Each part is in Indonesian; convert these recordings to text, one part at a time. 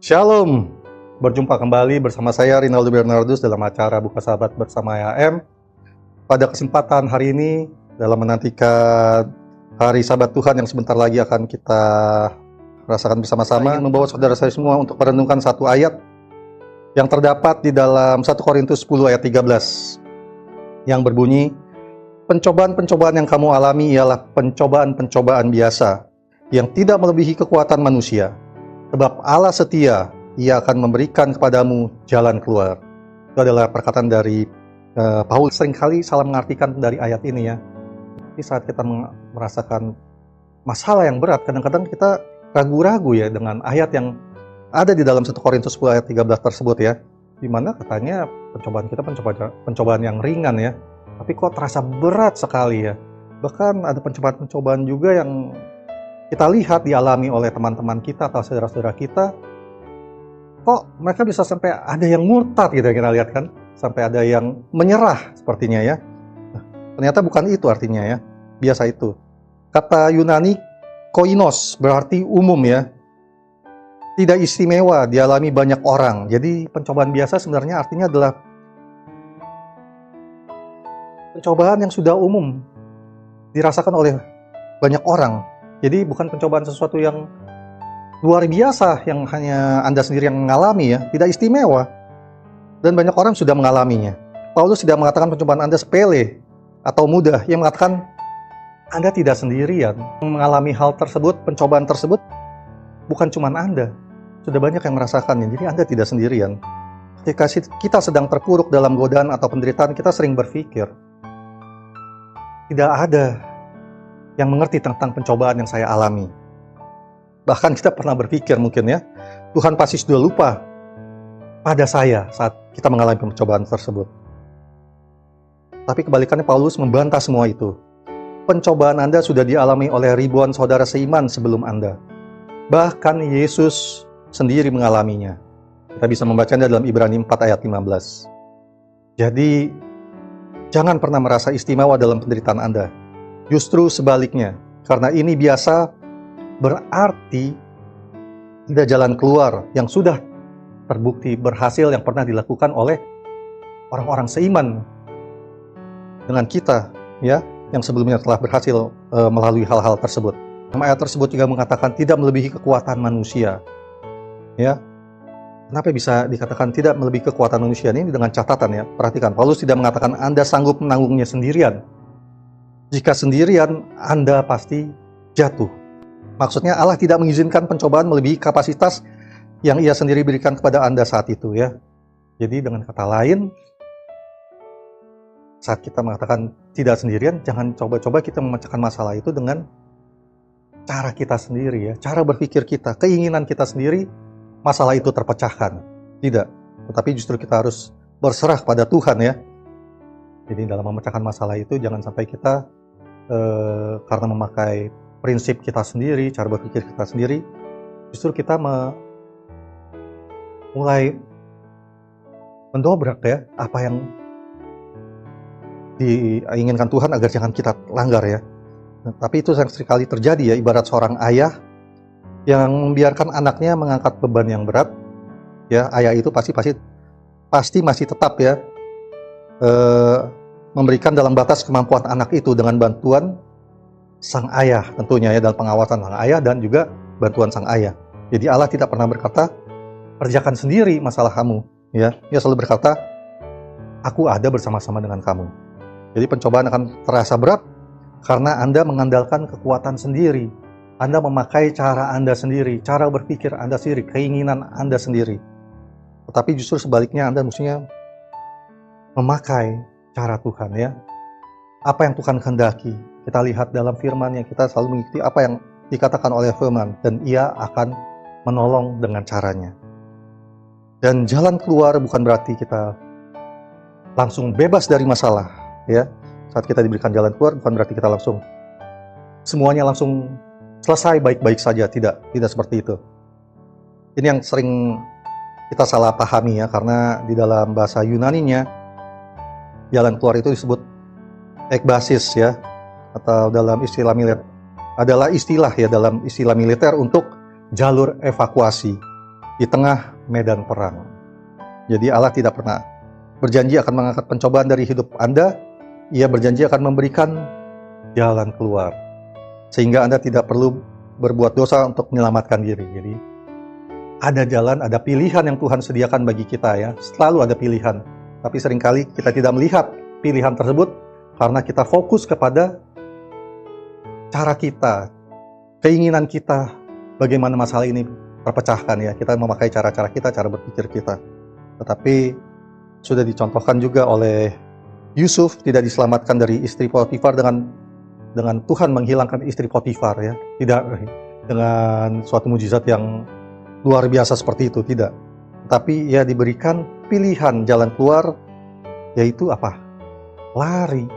Shalom, berjumpa kembali bersama saya Rinaldo Bernardus dalam acara Buka Sahabat bersama AM. Pada kesempatan hari ini, dalam menantikan hari Sabat Tuhan yang sebentar lagi akan kita rasakan bersama-sama, ingin membawa saudara saya semua untuk merenungkan satu ayat yang terdapat di dalam 1 Korintus 10 ayat 13 yang berbunyi, pencobaan-pencobaan yang kamu alami ialah pencobaan-pencobaan biasa yang tidak melebihi kekuatan manusia. Sebab Allah setia, Ia akan memberikan kepadamu jalan keluar. Itu adalah perkataan dari Paulus. Seringkali salah mengartikan dari ayat ini ya. Tapi saat kita merasakan masalah yang berat, kadang-kadang kita ragu-ragu ya dengan ayat yang ada di dalam 1 Korintus 10 ayat 13 tersebut ya. Di mana katanya pencobaan kita pencobaan yang ringan ya. Tapi kok terasa berat sekali ya. Bahkan ada pencobaan-pencobaan juga yang kita lihat dialami oleh teman-teman kita atau saudara-saudara kita, kok mereka bisa sampai ada yang murtad gitu ya, kita lihat kan, sampai ada yang menyerah sepertinya ya. Nah, ternyata bukan itu artinya ya, biasa itu. Kata Yunani koinos berarti umum ya, tidak istimewa, dialami banyak orang. Jadi pencobaan biasa sebenarnya artinya adalah pencobaan yang sudah umum, dirasakan oleh banyak orang. Jadi bukan pencobaan sesuatu yang luar biasa yang hanya Anda sendiri yang mengalami ya, tidak istimewa. Dan banyak orang sudah mengalaminya. Paulus tidak mengatakan pencobaan Anda sepele atau mudah, ia mengatakan Anda tidak sendirian. Mengalami hal tersebut, pencobaan tersebut bukan cuma Anda. Sudah banyak yang merasakannya, jadi Anda tidak sendirian. Ketika kita sedang terpuruk dalam godaan atau penderitaan, kita sering berpikir, tidak ada yang mengerti tentang pencobaan yang saya alami. Bahkan kita pernah berpikir mungkin ya, Tuhan pasti sudah lupa pada saya saat kita mengalami pencobaan tersebut. Tapi kebalikannya Paulus membantah semua itu. Pencobaan Anda sudah dialami oleh ribuan saudara seiman sebelum Anda. Bahkan Yesus sendiri mengalaminya. Kita bisa membacanya dalam Ibrani 4 ayat 15. Jadi, jangan pernah merasa istimewa dalam penderitaan Anda. Justru sebaliknya, karena ini biasa berarti ada jalan keluar yang sudah terbukti berhasil yang pernah dilakukan oleh orang-orang seiman dengan kita ya, yang sebelumnya telah berhasil melalui hal-hal tersebut. Ayat tersebut juga mengatakan tidak melebihi kekuatan manusia. Ya. Kenapa bisa dikatakan tidak melebihi kekuatan manusia ini dengan catatan ya? Perhatikan, Paulus tidak mengatakan Anda sanggup menanggungnya sendirian. Jika sendirian, Anda pasti jatuh. Maksudnya Allah tidak mengizinkan pencobaan melebihi kapasitas yang Ia sendiri berikan kepada Anda saat itu ya. Jadi dengan kata lain, saat kita mengatakan tidak sendirian, jangan coba-coba kita memecahkan masalah itu dengan cara kita sendiri ya, cara berpikir kita, keinginan kita sendiri, masalah itu terpecahkan. Tidak, tetapi justru kita harus berserah pada Tuhan ya. Jadi dalam memecahkan masalah itu jangan sampai kita karena memakai prinsip kita sendiri, cara berpikir kita sendiri, justru kita mulai mendobrak ya apa yang diinginkan Tuhan agar jangan kita langgar ya. Nah, tapi itu yang seringkali terjadi ya, ibarat seorang ayah yang membiarkan anaknya mengangkat beban yang berat ya. Ayah itu pasti masih tetap ya memberikan dalam batas kemampuan anak itu dengan bantuan sang ayah tentunya ya, dan pengawasan sang ayah dan juga bantuan sang ayah. Jadi Allah tidak pernah berkata, kerjakan sendiri masalah kamu ya. Dia selalu berkata, aku ada bersama-sama dengan kamu. Jadi pencobaan akan terasa berat karena Anda mengandalkan kekuatan sendiri. Anda memakai cara Anda sendiri, cara berpikir Anda sendiri, keinginan Anda sendiri. Tetapi justru sebaliknya, Anda mestinya memakai cara Tuhan ya. Apa yang Tuhan kehendaki, kita lihat dalam firman yang kita selalu mengikuti apa yang dikatakan oleh firman, dan Ia akan menolong dengan caranya. Dan jalan keluar bukan berarti kita langsung bebas dari masalah ya. Saat kita diberikan jalan keluar bukan berarti kita langsung semuanya langsung selesai baik-baik saja, tidak seperti itu. Ini yang sering kita salah pahami ya, karena di dalam bahasa Yunaninya jalan keluar itu disebut ekbasis ya, atau dalam istilah militer adalah istilah ya, dalam istilah militer untuk jalur evakuasi. di tengah medan perang. Jadi Allah tidak pernah berjanji akan mengangkat pencobaan dari hidup Anda. Ia berjanji akan memberikan jalan keluar, sehingga Anda tidak perlu berbuat dosa untuk menyelamatkan diri. Jadi ada jalan, ada pilihan yang Tuhan sediakan bagi kita ya. Selalu ada pilihan. Tapi seringkali kita tidak melihat pilihan tersebut karena kita fokus kepada cara kita, keinginan kita, bagaimana masalah ini terpecahkan ya. Kita memakai cara-cara kita, cara berpikir kita. Tetapi sudah dicontohkan juga oleh Yusuf tidak diselamatkan dari istri Potifar dengan Tuhan menghilangkan istri Potifar ya. Tidak dengan suatu mujizat yang luar biasa seperti itu, tidak. Tapi ia diberikan pilihan jalan keluar, yaitu apa? Lari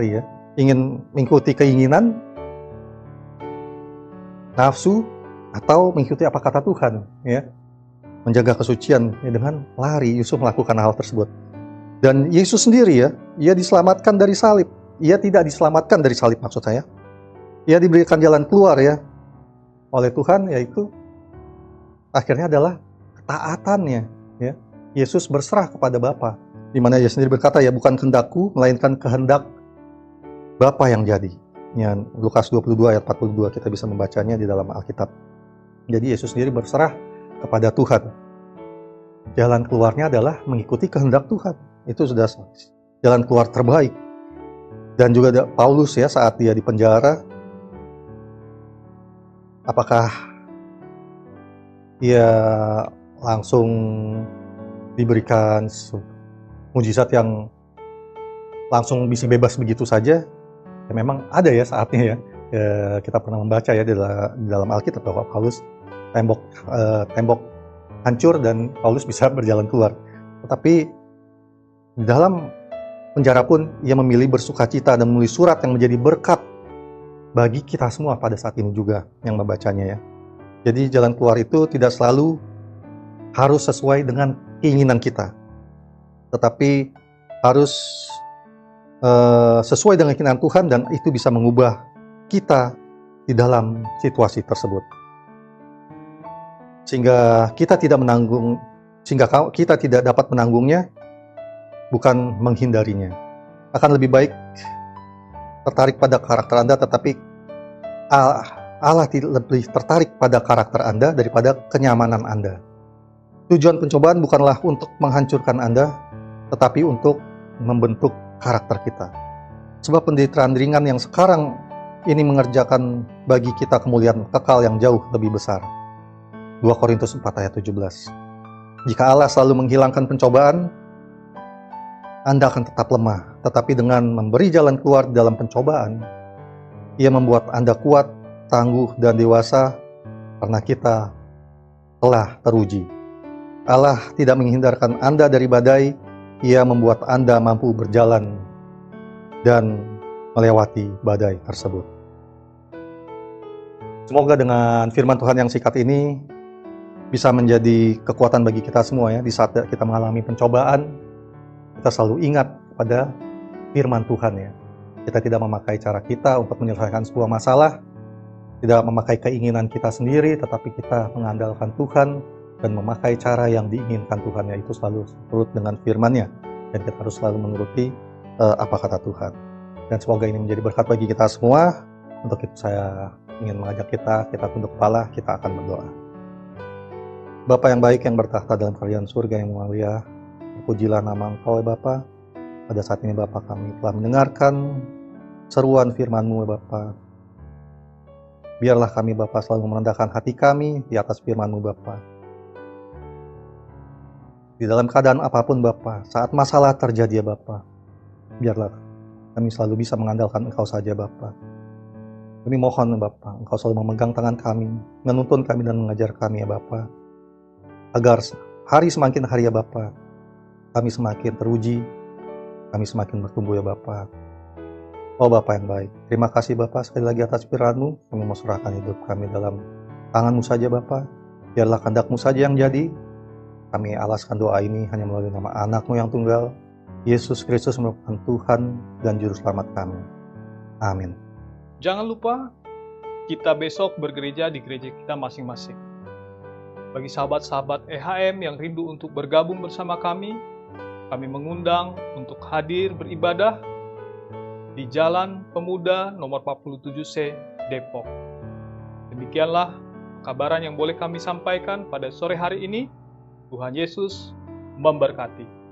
ya. Ingin mengikuti keinginan, nafsu, atau mengikuti apa kata Tuhan ya. Menjaga kesucian ya, dengan lari. Yusuf melakukan hal tersebut. Dan Yesus sendiri ya, ia diselamatkan dari salib. Ia tidak diselamatkan dari salib maksud saya. Ia diberikan jalan keluar ya oleh Tuhan, yaitu akhirnya adalah ketaatannya ya. Yesus berserah kepada Bapa, di mana ia sendiri berkata ya, bukan kehendakku melainkan kehendak Bapa yang jadi. Ya, Lukas 22 ayat 42 kita bisa membacanya di dalam Alkitab. Jadi Yesus sendiri berserah kepada Tuhan. Jalan keluarnya adalah mengikuti kehendak Tuhan. Itu sudah jalan keluar terbaik. Dan juga ada Paulus ya, saat dia di penjara, apakah ia langsung diberikan mujizat yang langsung bisa bebas begitu saja? Ya, memang ada ya saatnya ya. Kita pernah membaca ya di dalam Alkitab bahwa Paulus tembok hancur dan Paulus bisa berjalan keluar. Tetapi di dalam penjara pun ia memilih bersukacita dan menulis surat yang menjadi berkat bagi kita semua pada saat ini juga yang membacanya ya. Jadi jalan keluar itu tidak selalu harus sesuai dengan keinginan kita, tetapi harus sesuai dengan keinginan Tuhan, dan itu bisa mengubah kita di dalam situasi tersebut. Sehingga kita tidak dapat menanggungnya, bukan menghindarinya. Akan lebih baik tertarik pada karakter Anda, tetapi Allah lebih tertarik pada karakter Anda daripada kenyamanan Anda. Tujuan pencobaan bukanlah untuk menghancurkan Anda, tetapi untuk membentuk karakter kita. Sebab penderitaan ringan yang sekarang ini mengerjakan bagi kita kemuliaan kekal yang jauh lebih besar. 2 Korintus 4 ayat 17. Jika Allah selalu menghilangkan pencobaan, Anda akan tetap lemah. Tetapi dengan memberi jalan keluar dalam pencobaan, Ia membuat Anda kuat, tangguh, dan dewasa karena kita telah teruji. Allah tidak menghindarkan Anda dari badai, Ia membuat Anda mampu berjalan dan melewati badai tersebut. Semoga dengan firman Tuhan yang singkat ini bisa menjadi kekuatan bagi kita semua ya. Di saat kita mengalami pencobaan, kita selalu ingat pada firman Tuhan ya. Kita tidak memakai cara kita untuk menyelesaikan sebuah masalah, tidak memakai keinginan kita sendiri, tetapi kita mengandalkan Tuhan dan memakai cara yang diinginkan Tuhan, yaitu selalu turut dengan firman-Nya, dan kita harus selalu menuruti apa kata Tuhan. Dan semoga ini menjadi berkat bagi kita semua. Untuk itu saya ingin mengajak kita tunduk kepala, kita akan berdoa. Bapa yang baik yang bertahta dalam kerajaan surga yang mulia, terpujilah nama Engkau ya Bapa. Pada saat ini Bapa, kami telah mendengarkan seruan firman-Mu ya Bapa. Biarlah kami Bapa selalu merendahkan hati kami di atas firman-Mu Bapa. Di dalam keadaan apapun Bapa, saat masalah terjadi ya Bapa, biarlah kami selalu bisa mengandalkan Engkau saja Bapa. Kami mohon Bapa, Engkau selalu memegang tangan kami, menuntun kami dan mengajar kami ya Bapa, agar hari semakin hari ya Bapa, kami semakin teruji, kami semakin bertumbuh ya Bapa. Oh Bapa yang baik, terima kasih Bapa sekali lagi atas firman-Mu. Kami mau serahkan hidup kami dalam tangan-Mu saja Bapa. Biarlah kehendak-Mu saja yang jadi. Kami alaskan doa ini hanya melalui nama anak-Mu yang tunggal, Yesus Kristus merupakan Tuhan dan Juru Selamat kami. Amin. Jangan lupa kita besok bergereja di gereja kita masing-masing. Bagi sahabat-sahabat EHM yang rindu untuk bergabung bersama kami mengundang untuk hadir beribadah di Jalan Pemuda nomor 47C, Depok. Demikianlah kabaran yang boleh kami sampaikan pada sore hari ini. Tuhan Yesus memberkati.